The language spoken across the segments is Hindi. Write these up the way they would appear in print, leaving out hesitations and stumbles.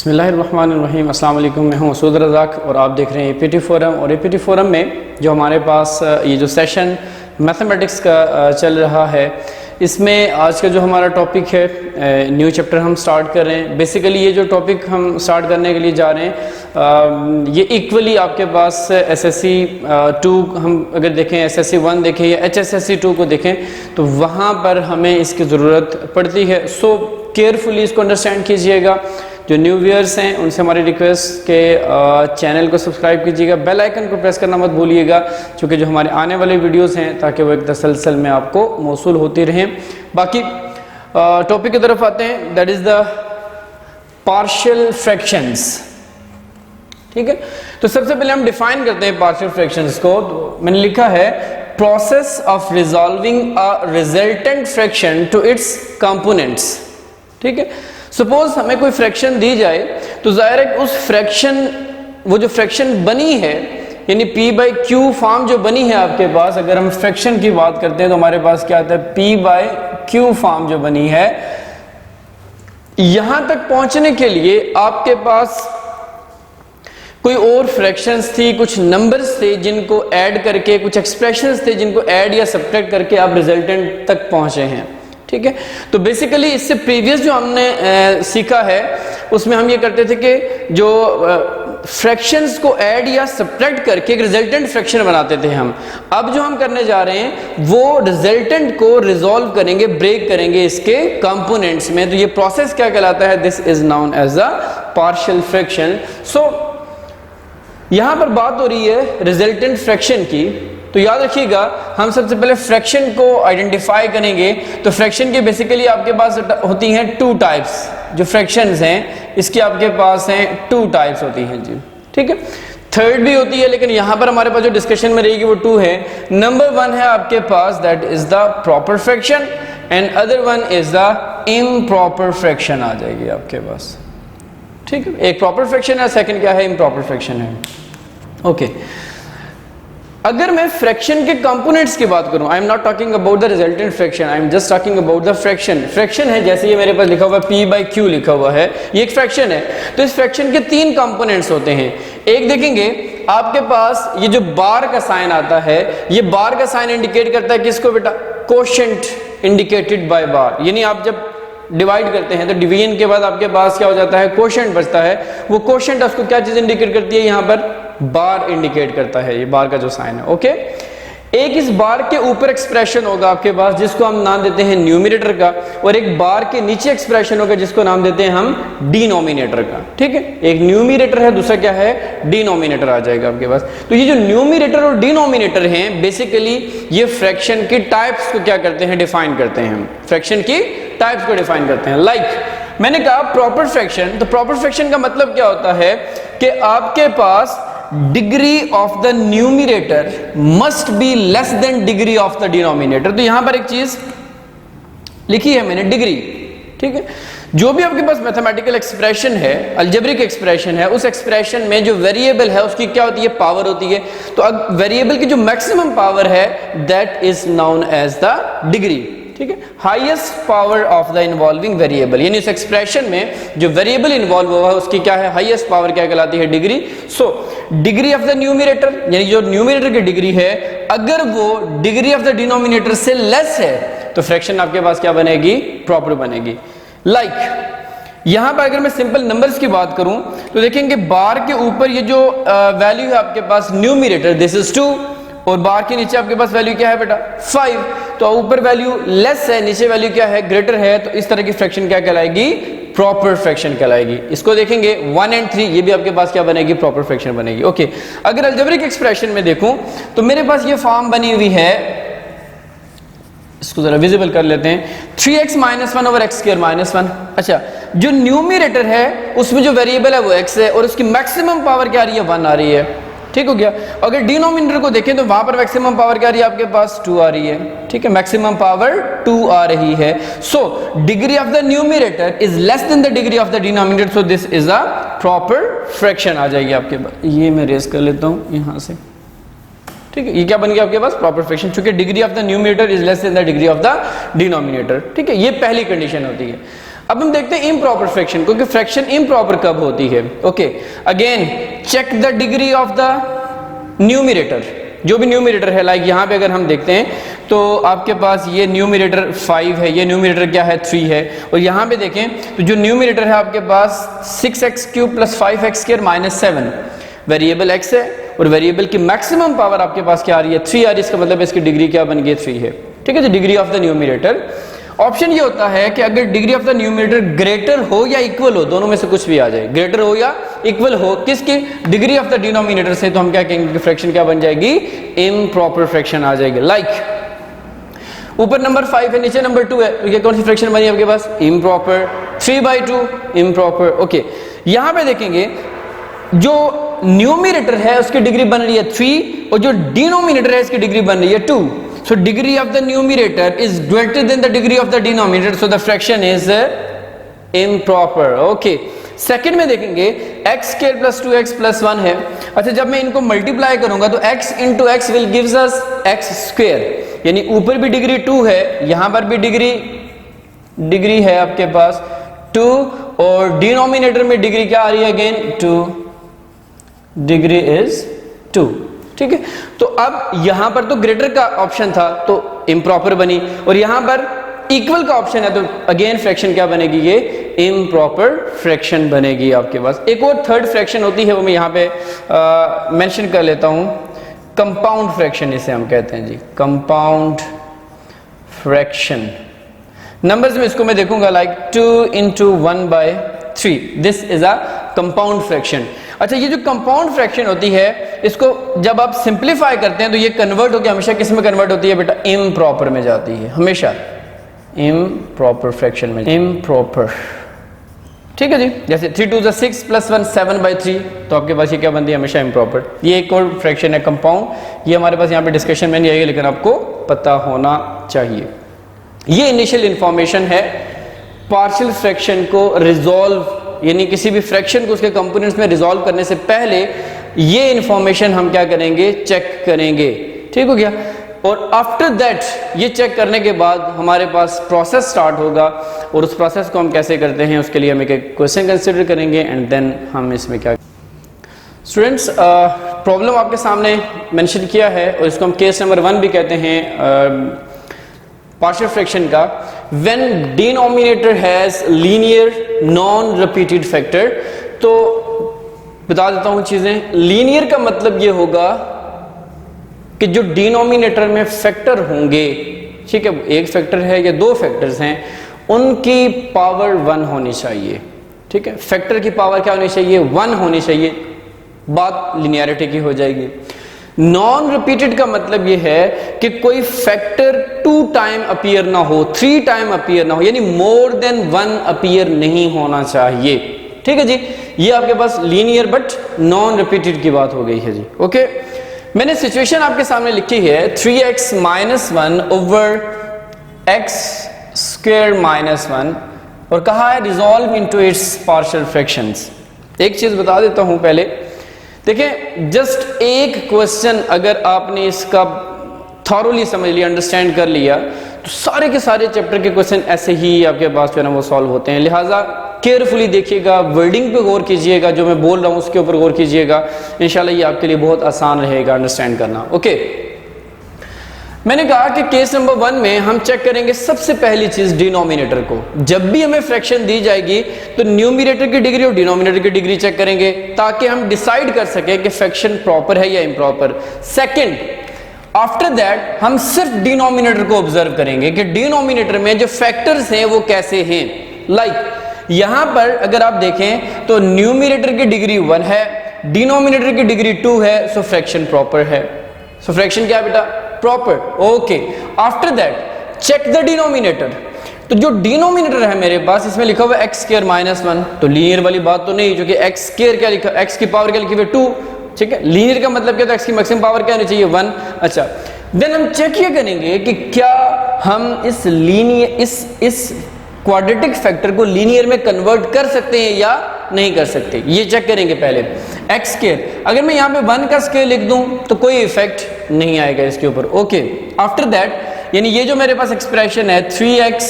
बिस्मिल्लाहिर्रहमानिर्रहीम। अस्सलाम वालेकुम। मैं हूं मसूद रज़ाक और आप देख रहे हैं एपीटी फोरम। और एपीटी फोरम में जो हमारे पास ये जो सेशन मैथमेटिक्स का चल रहा है, इसमें आज का जो हमारा टॉपिक है, न्यू चैप्टर हम स्टार्ट कर रहे हैं। बेसिकली ये जो टॉपिक हम स्टार्ट करने के लिए जा रहे हैं, ये इक्वली आपके पास एसएससी 2 हम अगर देखें, एसएससी 1 देखें या एचएसएससी 2 को देखें, तो वहाँ पर हमें इसकी ज़रूरत पड़ती है। सो केयरफुली इसको अंडरस्टैंड कीजिएगा। जो न्यू व्यूअर्स हैं उनसे हमारी रिक्वेस्ट के चैनल को सब्सक्राइब कीजिएगा, बेल आइकन को प्रेस करना मत भूलिएगा, क्योंकि जो हमारे आने वाले वीडियोस हैं ताकि वो एक तसलसल में आपको मौसूल होती रहें। बाकी टॉपिक की तरफ आते हैं, that is the partial fractions. ठीक है, तो सबसे पहले हम डिफाइन करते हैं पार्शियल फ्रैक्शंस को। तो मैंने लिखा है process of resolving a resultant fraction to its components. ठीक है, सपोज हमें कोई फ्रैक्शन दी जाए तो जाहिर है उस फ्रैक्शन, वो जो फ्रैक्शन बनी है, यानी P बाई Q फॉर्म जो बनी है आपके पास, अगर हम फ्रैक्शन की बात करते हैं तो हमारे पास क्या आता है, P बाई Q फॉर्म जो बनी है, यहां तक पहुंचने के लिए आपके पास कोई और फ्रैक्शंस थी, कुछ नंबर्स थे जिनको ऐड करके, कुछ एक्सप्रेशंस थे जिनको ऐड या सब्ट्रैक्ट करके आप रिजल्टेंट तक पहुंचे हैं। ठीक है, तो बेसिकली इससे प्रीवियस जो हमने सीखा है उसमें हम ये करते थे कि जो फ्रैक्शंस को ऐड या सब्ट्रैक्ट करके एक रिजल्टेंट फ्रैक्शन बनाते थे हम। अब जो हम करने जा रहे हैं वो रिजल्टेंट को रिजॉल्व करेंगे, ब्रेक करेंगे इसके कंपोनेंट्स में। तो ये प्रोसेस क्या कहलाता है, this is known as a partial fraction. So यहां पर बात हो रही है रिजल्टेंट फ्रैक्शन की। तो याद रखिएगा, हम सबसे पहले फ्रैक्शन को आइडेंटिफाई करेंगे। तो फ्रैक्शन के बेसिकली आपके पास होती हैं 2 टाइप्स। जो फ्रैक्शंस हैं इसकी आपके पास हैं 2 टाइप्स होती हैं जी। ठीक है, थर्ड भी होती है, लेकिन यहां पर हमारे पास जो डिस्कशन में रहेगी वो 2 है। नंबर 1 है आपके पास, that is the proper fraction, and other one is the improper fraction आ जाएगी आपके पास। ठीक है, एक प्रॉपर फ्रैक्शन है, सेकंड क्या है, इम्प्रॉपर फ्रैक्शन है। ओके, अगर मैं फ्रैक्शन के कंपोनेंट्स की बात करूं, I am not talking about the resultant fraction, I am just talking about the fraction. Fraction है, जैसे ये मेरे पास लिखा हुआ है P बाई Q लिखा हुआ है, ये एक फ्रैक्शन है। तो इस फ्रैक्शन के 3 कंपोनेंट्स होते हैं। एक देखेंगे आपके पास ये जो बार का साइन आता है, ये बार का साइन इंडिकेट करता है किसको बेटा, कोशेंट इंडिकेटेड बाय बार। यानी आप जब डिवाइड करते हैं तो डिवीजन के बाद आपके पास क्या हो जाता है, कोशेंट बचता है। वो कोशेंट उसको क्या चीज इंडिकेट करती है, यहां पर बार इंडिकेट करता है, ये बार का जो साइन है। ओके, एक इस बार के ऊपर एक्सप्रेशन होगा आपके पास जिसको हम नाम देते हैं न्यूमरेटर का, और एक बार के नीचे एक्सप्रेशन होगा जिसको नाम देते हैं हम डिनोमिनेटर का। ठीक है, एक न्यूमरेटर है, दूसरा क्या है, डिनोमिनेटर आ जाएगा आपके पास। तो ये जो न्यूमरेटर और डिनोमिनेटर हैं, बेसिकली ये फ्रैक्शन की टाइप्स को क्या करते हैं, डिफाइन करते हैं। हम फ्रैक्शन की टाइप्स को डिफाइन करते हैं। लाइक मैंने कहा प्रॉपर फ्रैक्शन, तो प्रॉपर फ्रैक्शन का मतलब क्या होता है कि आपके पास degree of the numerator must be less than degree of the denominator. तो यहां पर एक चीज लिखी है मैंने, डिग्री। ठीक है, जो भी आपके पास मैथमेटिकल एक्सप्रेशन है, अलजेब्रिक एक्सप्रेशन है, उस एक्सप्रेशन में जो वेरिएबल है उसकी क्या होती है, पावर होती है। तो अब वेरिएबल की जो मैक्सिमम पावर है that is known as the degree. ठीक है, highest power of the involving variable, यानी इस एक्सप्रेशन में जो वेरिएबल इन्वॉल्व हुआ है उसकी क्या है, हाईएस्ट पावर क्या कहलाती है, degree. So degree of the numerator, यानी जो न्यूमरेटर की डिग्री है, अगर वो डिग्री ऑफ द डिनोमिनेटर से लेस है तो फ्रैक्शन आपके पास क्या बनेगी, प्रॉपर बनेगी। लाइक यहां पर अगर मैं सिंपल नंबर्स की बात करूं तो देखेंगे बार के ऊपर ये जो वैल्यू है आपके पास न्यूमरेटर, दिस इज 2, और बार के नीचे आपके पास वैल्यू क्या है बेटा, 5। तो ऊपर वैल्यू लेस है, नीचे वैल्यू क्या है, ग्रेटर है। तो इस तरह की फ्रैक्शन क्या कहलाएगी, प्रॉपर फ्रैक्शन कहलाएगी। इसको देखेंगे 1 और 3, ये भी आपके पास क्या बनेगी, प्रॉपर फ्रैक्शन बनेगी। ओके, अगर अलजेब्रिक एक्सप्रेशन में देखूं तो मेरे पास ये फॉर्म बनी हुई है, इसको जरा विजिबल कर लेते हैं, 3x - 1 ओवर x² - 1। अच्छा, जो न्यूमरेटर है उसमें जो वेरिएबल है वो x है, और उसकी मैक्सिमम पावर क्या आ रही है, 1 आ रही है। ठीक हो गया। अगर डिनोमिनेटर को देखें तो वहां पर मैक्सिमम पावर क्या आ रही है, आपके पास 2 आ रही है। ठीक है, मैक्सिमम पावर 2 आ रही है। So degree of the numerator is less than the degree of the denominator, so this is a proper fraction आ जाएगी आपके पास। ये मैं रेज कर लेता हूं यहां से। ठीक है, ये क्या बन गया आपके पास, प्रॉपर फ्रैक्शन, चूंकि degree of the numerator is less than the degree of the denominator. ठीक है, ये पहली कंडीशन होती है। अब हम देखते हैं इम्प्रॉपर फ्रैक्शन, क्योंकि फ्रैक्शन इम्प्रॉपर कब होती है। Okay, again check the degree of the numerator, जो भी न्यूमरेटर है, लाइक यहाँ पे अगर हम देखते हैं तो आपके पास ये न्यूमरेटर 5 है, ये न्यूमरेटर क्या है 3 है, और यहाँ पे देखें तो जो न्यूमरेटर है आपके पास 6x³ + 5x² - 7 वेरिएबल x है, और वेरिएबल की मैक्सिमम पावर आपके पास क्या आ रही है 3 आ रही है, इसका मतलब इसकी डिग्री क्या बन गई 3 है। ठीक है, तो degree of the numerator. Option ये होता है कि अगर degree of the numerator greater हो या इक्वल हो, दोनों में से कुछ भी आ जाए, ग्रेटर हो या इक्वल हो किसकी, डिग्री ऑफ द डिनोमिनेटर से, तो हम क्या कहेंगे कि फ्रैक्शन क्या बन जाएगी, इम्प्रॉपर फ्रैक्शन आ जाएगी। लाइक ऊपर नंबर 5 है, नीचे नंबर 2 है, तो ये कौन सी फ्रैक्शन बनी आपके पास, इम्प्रॉपर। 3/2 इम्प्रॉपर। ओके, यहां पे देखेंगे जो न्यूमरेटर है उसकी डिग्री बन रही है 3, और जो डिनोमिनेटर है इसकी डिग्री बन रही है 2। So degree of the numerator is greater than the degree of the denominator, so the fraction is improper. Okay. Second में देखेंगे x² + 2x + 1 है। अच्छा, जब मैं इनको मल्टीप्लाई करूंगा तो x × x will gives us x², यानी ऊपर भी डिग्री 2 है, यहां पर भी डिग्री है आपके पास 2, और डिनोमिनेटर में डिग्री क्या आ रही है, अगेन 2, डिग्री इज 2। ठीक है, तो अब यहां पर तो ग्रेटर का ऑप्शन था तो इम्प्रॉपर बनी, और यहां पर इक्वल का ऑप्शन है तो अगेन फ्रैक्शन क्या बनेगी, ये इम्प्रॉपर फ्रैक्शन बनेगी आपके पास। एक और थर्ड फ्रैक्शन होती है, वो मैं यहां पे मेंशन कर लेता हूं, कंपाउंड फ्रैक्शन इसे हम कहते हैं जी, कंपाउंड फ्रैक्शन। नंबर्स में इसको मैं देखूंगा like 2 × 1/3, this is a compound fraction. अच्छा, ये जो कंपाउंड फ्रैक्शन होती है, इसको जब आप सिंप्लीफाई करते हैं तो ये कन्वर्ट होकर हमेशा किस में कन्वर्ट होती है बेटा, इम्प्रॉपर में जाती है, हमेशा इम्प्रॉपर फ्रैक्शन में, इम्प्रॉपर। ठीक है जी, जैसे 3 × 2 = 6 + 1 7/3, तो आपके पास ये क्या बनती है, हमेशा इम्प्रॉपर। ये एक और फ्रैक्शन है कंपाउंड, ये हमारे पास यहाँ पे डिस्कशन में नहीं आएगी, लेकिन आपको पता होना चाहिए। ये इनिशियल इंफॉर्मेशन है पार्शियल फ्रैक्शन को रिजॉल्व, यानी किसी भी फ्रैक्शन को उसके कंपोनेंट्स में रिजॉल्व करने से पहले ये इंफॉर्मेशन हम क्या करेंगे, चेक करेंगे। ठीक हो गया, और आफ्टर दैट ये चेक करने के बाद हमारे पास प्रोसेस स्टार्ट होगा, और उस प्रोसेस को हम कैसे करते हैं उसके लिए हम एक क्वेश्चन कंसिडर करेंगे, एंड देन हम इसमें क्या। स्टूडेंट्स, प्रॉब्लम आपके सामने मेंशन किया है, और इसको हम केस नंबर 1 भी कहते हैं पार्शियल फ्रैक्शन का। When denominator has linear non repeated factor, तो बता देता हूं चीजें। लीनियर का मतलब ये होगा कि जो डिनोमिनेटर में फैक्टर होंगे, ठीक है, एक फैक्टर है या 2 फैक्टर्स हैं, उनकी पावर 1 होनी चाहिए। ठीक है, फैक्टर की पावर क्या होनी चाहिए, 1 होनी चाहिए, बात लिनियरिटी की हो जाएगी। नॉन रिपीटेड का मतलब यह है कि कोई फैक्टर 2 टाइम अपीयर ना हो, 3 टाइम अपीयर ना हो, यानी मोर देन 1 अपीयर नहीं होना चाहिए। ठीक है जी, ये आपके पास लीनियर बट नॉन रिपीटेड की बात हो गई है जी। ओके, मैंने सिचुएशन आपके सामने लिखी है 3x - 1 / x² - 1, और कहा है resolve into its partial fractions. एक चीज बता देता हूं पहले, देखिए जस्ट एक क्वेश्चन अगर आपने इसका थॉरोली समझ लिया, अंडरस्टैंड कर लिया, तो सारे के सारे चैप्टर के क्वेश्चन ऐसे ही आपके पास जो है ना वो सॉल्व होते हैं। लिहाजा केयरफुली देखिएगा, वर्डिंग पे गौर कीजिएगा, जो मैं बोल रहा हूँ उसके ऊपर गौर कीजिएगा, इंशाल्लाह ये आपके लिए बहुत आसान रहेगा अंडरस्टैंड करना। ओके, मैंने कहा कि केस नंबर 1 में हम चेक करेंगे सबसे पहली चीज डिनोमिनेटर को। जब भी हमें फ्रैक्शन दी जाएगी तो न्यूमरेटर की डिग्री और डिनोमिनेटर की डिग्री चेक करेंगे, ताकि हम डिसाइड कर सके कि फ्रैक्शन प्रॉपर है या इम्प्रॉपर। सेकंड, आफ्टर दैट हम सिर्फ डिनोमिनेटर को ऑब्जर्व करेंगे कि डिनोमिनेटर में जो फैक्टर्स हैं वो कैसे हैं। लाइक यहां पर अगर आप देखें तो न्यूमरेटर की डिग्री 1 है, डिनोमिनेटर की डिग्री 2 है, सो फ्रैक्शन प्रॉपर है। सो फ्रैक्शन क्या है बेटा, proper. Okay, after that check the denominator. तो जो डिनोमिनेटर है मेरे पास, इसमें लिखा हुआ x² - 1, तो लीनियर वाली बात तो नहीं, क्योंकि x² क्या लिखा, x की पावर क्या लिखी हुई 2। ठीक है, लीनियर का मतलब क्या था, x की मैक्सिमम पावर क्या होनी चाहिए 1। अच्छा, देन हम चेक ये करेंगे कि क्या हम इस लीनियर इस क्वाड्रेटिक फैक्टर को लीनियर में कन्वर्ट कर सकते हैं या नहीं कर सकते, ये चेक करेंगे पहले। x², अगर मैं यहाँ पे 1 का स्क्वायर लिख दूं तो कोई इफेक्ट नहीं आएगा इसके ऊपर। ओके, आफ्टर दैट यानी ये जो मेरे पास एक्सप्रेशन है 3x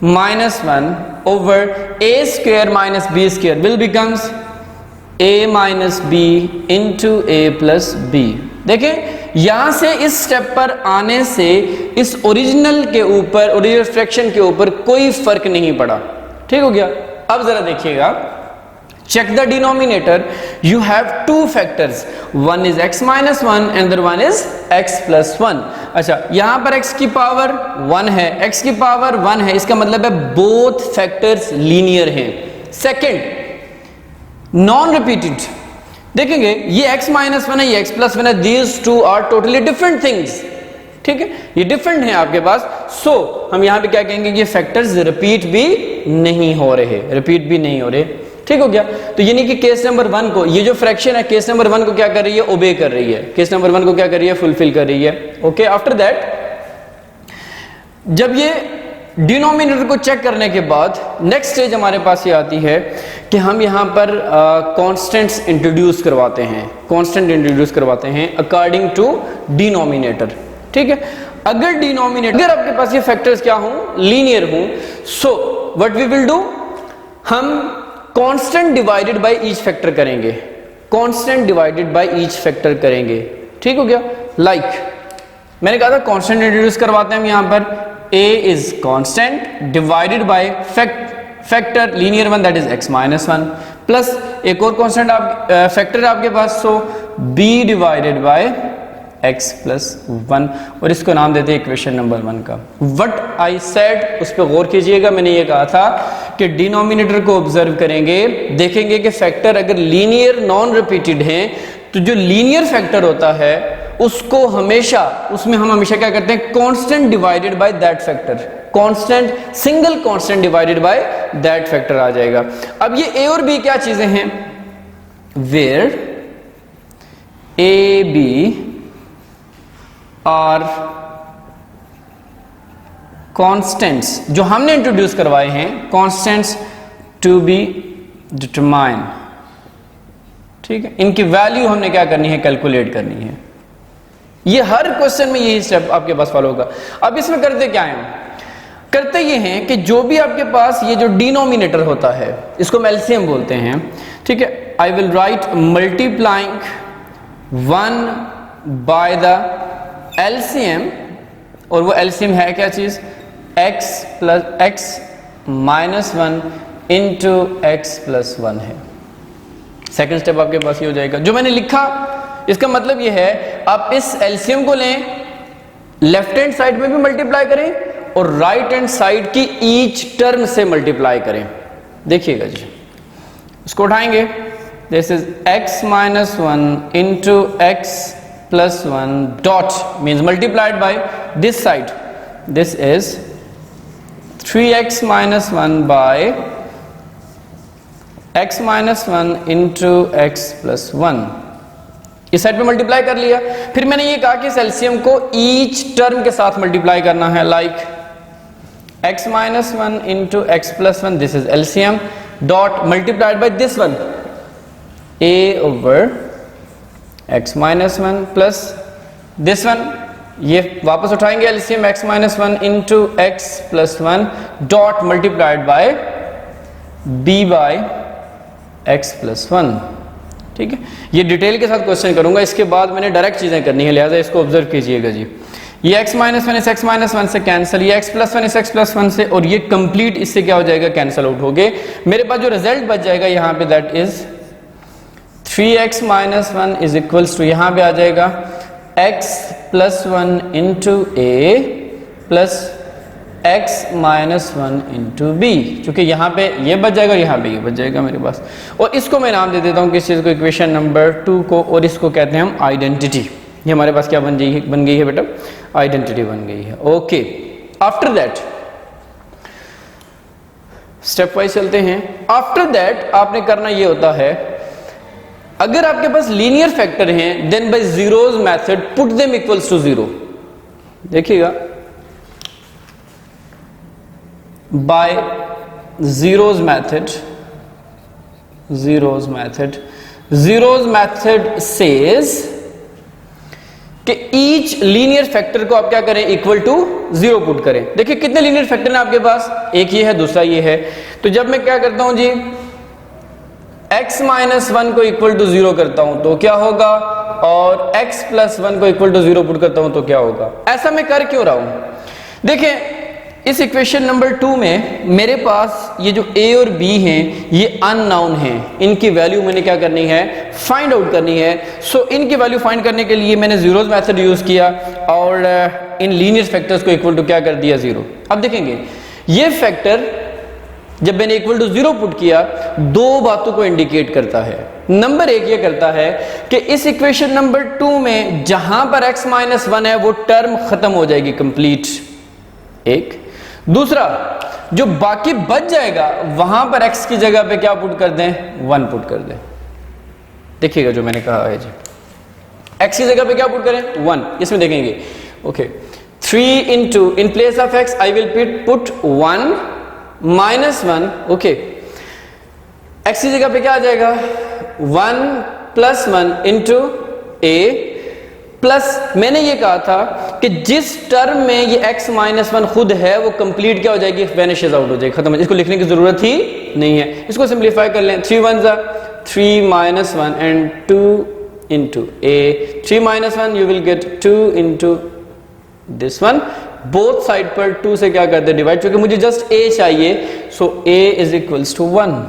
-1 over a square minus b square will becomes a minus b into a plus b। देखें यहां से इस स्टेप पर आने से इस ओरिजिनल के ऊपर, ओरिजिनल फ्रैक्शन के ऊपर कोई फर्क नहीं पड़ा। ठीक हो गया। अब जरा देखिएगा, check the denominator, you have two factors, one is x minus 1 and the one is x plus 1। अच्छा, यहां पर x की पावर 1 है, x की पावर 1 है, इसका मतलब है both factors लीनियर हैं। सेकंड, नॉन रिपीटेड, देखेंगे ये x माइनस 1 है, ये x प्लस 1 है, these two are totally different things। ठीक है, ये डिफरेंट है आपके पास। सो हम यहां पे क्या कहेंगे, ये फैक्टर्स रिपीट भी नहीं हो रहे, रिपीट भी नहीं हो रहे। ठीक हो गया। तो यानी कि केस नंबर 1 को, ये जो फ्रैक्शन है केस नंबर 1 को क्या कर रही है, ओबे कर रही है, केस नंबर 1 को क्या कर रही है, फुलफिल कर रही है। ओके, आफ्टर दैट जब ये डिनोमिनेटर को चेक करने के बाद नेक्स्ट स्टेज हमारे पास ये आती है कि हम यहां पर कांस्टेंट्स इंट्रोड्यूस करवाते हैं, कांस्टेंट इंट्रोड्यूस करवाते हैं अकॉर्डिंग टू डिनोमिनेटर। ठीक है, अगर डिनोमिनेटर, अगर आपके पास ये फैक्टर्स क्या हों, लीनियर हों, so what we will do, हम constant divided by each factor करेंगे, constant divided by each factor करेंगे। ठीक हो गया। लाइक मैंने कहा था कांस्टेंट इंट्रोड्यूस करवाते हैं हम यहां पर, a is constant divided by factor linear one that is x minus 1 plus एक और कांस्टेंट आप फैक्टर आपके पास, सो b divided by x plus 1 और इसको नाम देते हैं इक्वेशन नंबर 1 का। व्हाट आई सेड उस पर गौर कीजिएगा। मैंने ये कहा था कि डिनोमिनेटर को ऑब्जर्व करेंगे, देखेंगे कि फैक्टर अगर लीनियर नॉन रिपीटेड हैं तो जो लीनियर फैक्टर होता है उसको हमेशा, उसमें हम हमेशा क्या करते हैं, constant divided by that factor, constant, single constant divided by that factor आ जाएगा। अब ये a और b क्या चीजें हैं, वेयर a b और कांस्टेंट्स जो हमने इंट्रोड्यूस करवाए हैं, कांस्टेंट्स टू बी डिटरमाइन। ठीक है, इनकी वैल्यू हमने क्या करनी है, कैलकुलेट करनी है। ये हर क्वेश्चन में यही स्टेप आपके पास फॉलो होगा। अब इसमें करते क्या हैं, करते ये हैं कि जो भी आपके पास ये जो डिनोमिनेटर होता है इसको हम एलसीएम बोलते हैं। ठीक है, आई will right multiplying 1 by the LCM, और वो एलसीएम है क्या चीज, x plus x minus 1 into x plus 1 है। सेकेंड स्टेप आपके पास ये हो जाएगा। जो मैंने लिखा इसका मतलब ये है, आप इस एलसीएम को लें, लेफ्ट हैंड साइड में भी मल्टीप्लाई करें और राइट हैंड साइड की ईच टर्म से मल्टीप्लाई करें। देखिएगा जी, उसको उठाएंगे, this is x minus 1 into x plus 1 dot means multiplied by this side, this is 3x minus 1 by x minus 1 into x plus 1। इस साइड पे मल्टीप्लाई कर लिया। फिर मैंने ये कहा कि इस एलसीएम को ईच टर्म के साथ मल्टीप्लाई करना है, like x minus 1 into x plus 1, this is LCM dot multiplied by this one, a over x minus 1 plus this one, ये वापस उठाएंगे LCM x minus 1 into x plus 1 dot multiplied by b by x plus 1। ठीक है, ये डिटेल के साथ क्वेश्चन करूंगा, इसके बाद मैंने डायरेक्ट चीजें करनी है, लिहाजा इसको ऑब्जर्व कीजिएगा जी। ये x माइनस 1 इस x माइनस 1 से कैंसिल, ये x प्लस 1 इस x प्लस 1 से, और ये कंप्लीट इससे क्या हो जाएगा, कैंसिल आउट हो गए। मेरे पास जो रिजल्ट बच जाएगा यहाँ पे that is 3x minus 1 is equals to, यहां पे आ जाएगा x plus 1 into A plus x minus 1 into B, चूंकि यहां पे ये बच जाएगा और यहां पे ये बच जाएगा मेरे पास। और इसको मैं नाम दे देता हूं किस चीज को, इक्वेशन नंबर 2 को, और इसको कहते हैं हम आइडेंटिटी। ये हमारे पास क्या बन गई है बेटा, आइडेंटिटी बन गई है। Okay, after that step wise चलते हैं। आफ्टर दैट आपने करना ये होता है, अगर आपके पास लीनियर फैक्टर हैं then by zeros method put them equals to 0। देखिएगा, बाय जीरोस मेथड सेज कि ईच लीनियर फैक्टर को आप क्या करें, इक्वल टू 0 पुट करें। देखिए कितने लीनियर फैक्टर हैं आपके पास, एक ये है, दूसरा ये है। तो जब मैं क्या करता हूं जी, x माइनस 1 को इक्वल टू 0 करता हूं तो क्या होगा, और x प्लस 1 को इक्वल टू 0 पुट करता हूं तो क्या होगा। ऐसा मैं कर क्यों रहा हूं, देखिए इस इक्वेशन नंबर 2 में मेरे पास ये जो a और b हैं ये अननोन हैं, इनकी वैल्यू मैंने क्या करनी है, फाइंड आउट करनी है। सो इनकी वैल्यू फाइंड करने के लिए मैंने जीरोस मेथड यूज किया और इन लीनियर फैक्टर्स को इक्वल टू क्या कर दिया, 0। अब देखेंगे ये फैक्टर जब मैंने इक्वल टू 0 पुट किया, दो बातों को इंडिकेट करता है। नंबर एक ये करता है कि इस इक्वेशन नंबर 2 में जहां पर x माइनस 1 है वो टर्म खत्म हो जाएगी कंप्लीट, एक। दूसरा, जो बाकी बच जाएगा वहां पर x की जगह पे क्या पुट कर दें, 1 पुट कर दें। देखिएगा जो मैंने कहा है जी, x की जगह पे क्या पुट करें, 1। इसमें देखेंगे, okay 3 into in place of x I will put 1 minus 1, okay x की जगह पे क्या आ जाएगा, 1 प्लस 1 इंटू a प्लस मैंने ये कहा था कि जिस टर्म में ये x माइनस 1 खुद है वो कंप्लीट क्या हो जाएगी, वैनिशेस आउट हो जाएगी, खत्म हो जाएगी, इसको लिखने की जरूरत ही नहीं है। इसको सिंप्लीफाई कर लें, 3 1 3 minus 1 and 2 into a, 3 minus 1 you will get 2 into this one, both side पर 2 से क्या करते हैं, डिवाइड, क्योंकि मुझे जस्ट a चाहिए। So a is equals to 1,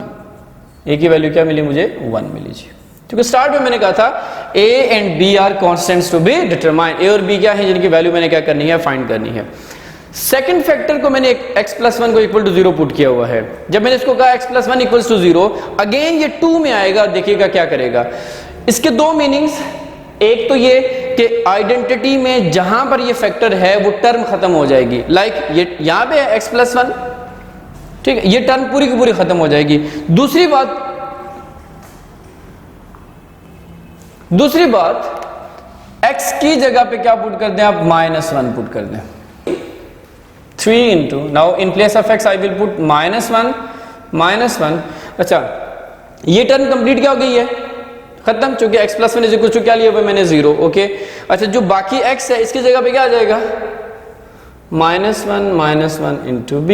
a की वैल्यू क्या मिली मुझे, 1 मिली जी। क्योंकि स्टार्ट में मैंने कहा था a and b are constants to be determined, a और b क्या है जिनकी वैल्यू मैंने क्या करनी है, फाइंड करनी है। सेकंड फैक्टर को मैंने x प्लस 1 को इक्वल टू 0 पुट किया हुआ है। जब मैंने इसको कहा x plus 1 equals to 0, again ये 2 में आएगा, देखिएगा क्या करेगा। इसके दो मीनिंग्स, एक तो ये कि आइडेंटिटी में जहां पर ये फैक्टर है वो टर्म खत्म हो जाएगी, लाइक ये यहां पे है x प्लस 1, ठीक है, ये टर्म पूरी की पूरी खत्म हो जाएगी। दूसरी बात x की जगह पे क्या पुट कर दें आप, माइनस 1 पुट कर दें, 3 into, now in place of x I will put minus 1। अच्छा ये टर्म कंप्लीट क्या हो गई है, खत्म, चूंकि x plus 1 is equal to क्या लिया हुआ मैंने, 0, ओके। अच्छा जो बाकी x है इसकी जगह पे क्या आ जाएगा, minus 1 into b,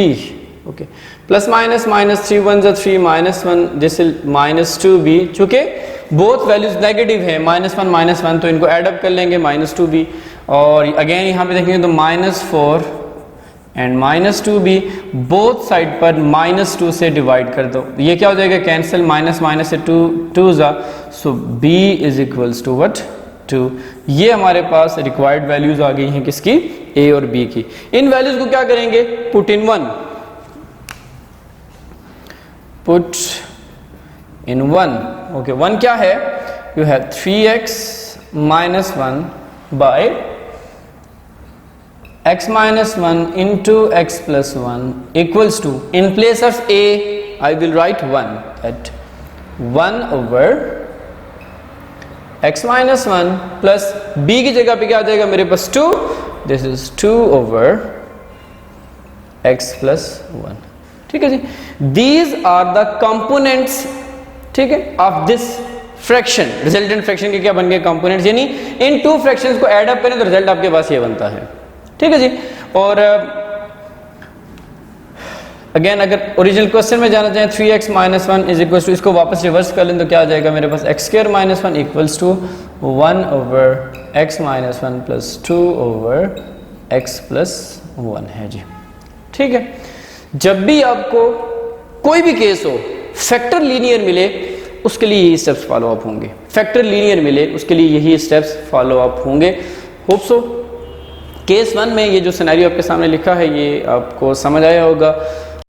okay, plus minus 3 1 3 minus 1, this is minus 2b, चूंकि बोथ वैल्यूज नेगेटिव है, माइनस 1 तो इनको एड अप कर लेंगे, माइनस 2b, और अगेन यहाँ पे देखेंगे तो minus 4 and minus 2b, both side पर माइनस 2 से डिवाइड कर दो, ये क्या हो जाएगा, कैंसिल, माइनस से 2 जा, so b is equals to what, 2। ये हमारे पास रिक्वायर्ड वैल्यूज आ गई हैं किसकी, a और b की। इन वैल्यूज को क्या करेंगे, put in 1, put in 1, okay. 1 क्या है, you have 3x minus 1 by x minus 1 into x plus 1 equals to, in place of a I will write 1, that 1 over x minus 1 plus b की जगह पे क्या आ जाएगा मेरे पास, 2, this is 2 over x plus 1, ठीक है जी। दीज आर द कंपोनेंट्स, ठीक है, of this fraction, resultant fraction के क्या बन गए, कंपोनेंट्स, यानी इन 2 फ्रैक्शंस को ऐड अप करें तो रिजल्ट आपके पास ये बनता है, ठीक है जी। और अगेन अगर ओरिजिनल क्वेश्चन में जाना चाहें, 3x minus 1 is equal to, इसको वापस रिवर्स कर लें तो क्या आ जाएगा मेरे पास, x square minus 1 equals to 1 over x minus 1 plus 2 over x plus 1 है जी, ठीक है। जब भी आपको कोई भी केस हो, फैक्टर लीनियर मिले उसके लिए यही स्टेप्स फॉलो अप होंगे, फैक्टर लीनियर मिले उसके लिए यही स्टेप्स फॉलो अप होंगे। होप सो केस 1 में ये जो सिनेरियो आपके सामने लिखा है ये आपको समझ आया होगा।